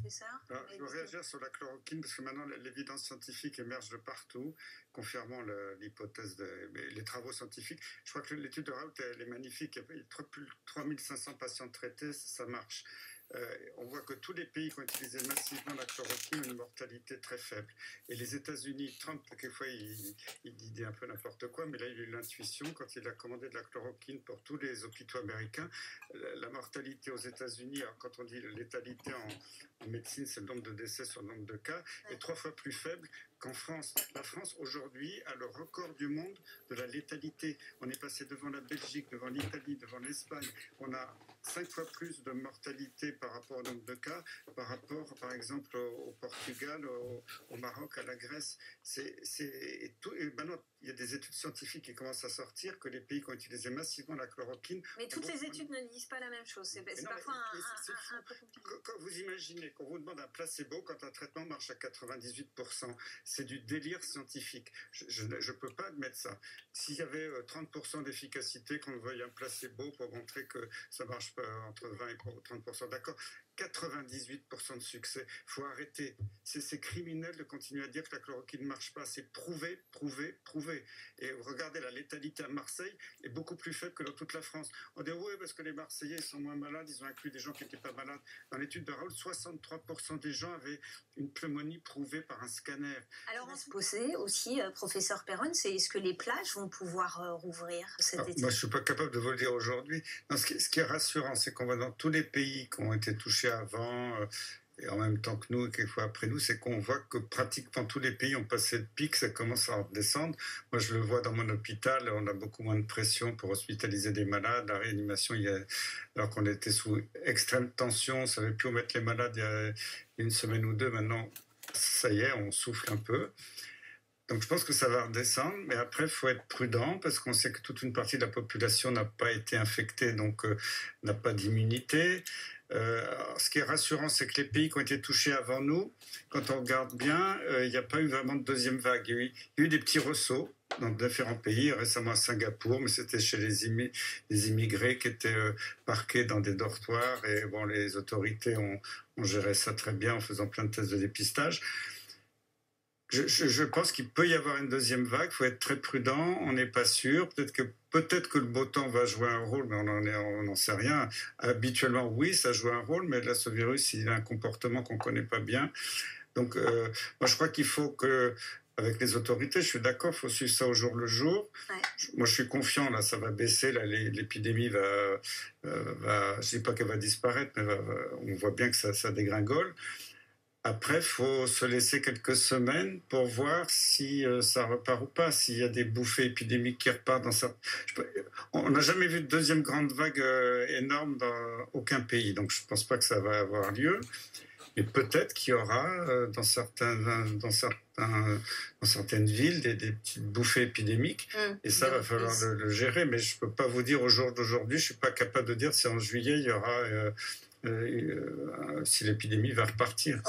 professeur? Alors, je veux réagir sur la chloroquine parce que maintenant l'évidence scientifique émerge de partout, confirmant l'hypothèse les travaux scientifiques. Je crois que l'étude de Raoult elle est magnifique. Il y a plus de 3500 patients traités, ça marche. On voit que tous les pays qui ont utilisé massivement la chloroquine ont une mortalité très faible. Et les États-Unis, Trump, quelquefois, il dit un peu n'importe quoi, mais là, il a eu l'intuition quand il a commandé de la chloroquine pour tous les hôpitaux américains. La mortalité aux États-Unis, quand on dit létalité en médecine, c'est le nombre de décès sur le nombre de cas, est 3 fois plus faible qu'en France. La France, aujourd'hui, a le record du monde de la létalité. On est passé devant la Belgique, devant l'Italie, devant l'Espagne. On a 5 fois plus de mortalité par rapport au nombre de cas, par rapport, par exemple, au Portugal, au Maroc, à la Grèce. Et maintenant, il y a des études scientifiques qui commencent à sortir que les pays qui ont utilisé massivement la chloroquine... Mais toutes les études ne disent pas la même chose. C'est parfois un peu compliqué. Quand vous imaginez qu'on vous demande un placebo quand un traitement marche à 98%, c'est du délire scientifique. Je ne peux pas admettre ça. S'il y avait 30% d'efficacité, qu'on veuille un placebo pour montrer que ça marche pas entre 20 et 30%, d'accord, 98% de succès. Il faut arrêter. C'est criminel de continuer à dire que la chloroquine ne marche pas. C'est prouvé, prouvé, prouvé. Et regardez, la létalité à Marseille est beaucoup plus faible que dans toute la France. On dit oui, parce que les Marseillais sont moins malades, ils ont inclus des gens qui n'étaient pas malades. Dans l'étude de Raoult, 63% des gens avaient une pneumonie prouvée par un scanner. Alors on se posait aussi, professeur Perron, c'est est-ce que les plages vont pouvoir rouvrir cet été? Moi, je ne suis pas capable de vous le dire aujourd'hui. Ce qui est rassurant, c'est qu'on va dans tous les pays qui ont été touchés avant et en même temps que nous, et quelquefois après nous, c'est qu'on voit que pratiquement tous les pays ont passé le pic, ça commence à redescendre. Moi, je le vois dans mon hôpital, on a beaucoup moins de pression pour hospitaliser des malades. La réanimation, alors qu'on était sous extrême tension, on ne savait plus où mettre les malades il y a une semaine ou deux. Maintenant, ça y est, on souffle un peu. Donc je pense que ça va redescendre, mais après il faut être prudent parce qu'on sait que toute une partie de la population n'a pas été infectée, donc n'a pas d'immunité. Ce qui est rassurant, c'est que les pays qui ont été touchés avant nous, quand on regarde bien, il n'y a pas eu vraiment de deuxième vague. Il y a eu des petits ressauts dans différents pays, récemment à Singapour, mais c'était chez les immigrés qui étaient parqués dans des dortoirs et bon, les autorités ont géré ça très bien en faisant plein de tests de dépistage. Je pense qu'il peut y avoir une deuxième vague, il faut être très prudent, on n'est pas sûr, peut-être que le beau temps va jouer un rôle, mais on n'en sait rien. Habituellement, oui, ça joue un rôle, mais là, ce virus, il a un comportement qu'on ne connaît pas bien. Donc, moi, je crois qu'il faut que, avec les autorités, je suis d'accord, il faut suivre ça au jour le jour. Ouais. Moi, je suis confiant, là, ça va baisser, là, l'épidémie je dis pas qu'elle va disparaître, mais on voit bien que ça dégringole. Après, il faut se laisser quelques semaines pour voir si ça repart ou pas, s'il y a des bouffées épidémiques qui repartent dans certains... On n'a jamais vu de deuxième grande vague énorme dans aucun pays, donc je ne pense pas que ça va avoir lieu. Mais peut-être qu'il y aura dans certaines villes des petites bouffées épidémiques, et ça va falloir le gérer. Mais je ne peux pas vous dire au jour d'aujourd'hui, je ne suis pas capable de dire si en juillet il y aura... si l'épidémie va repartir.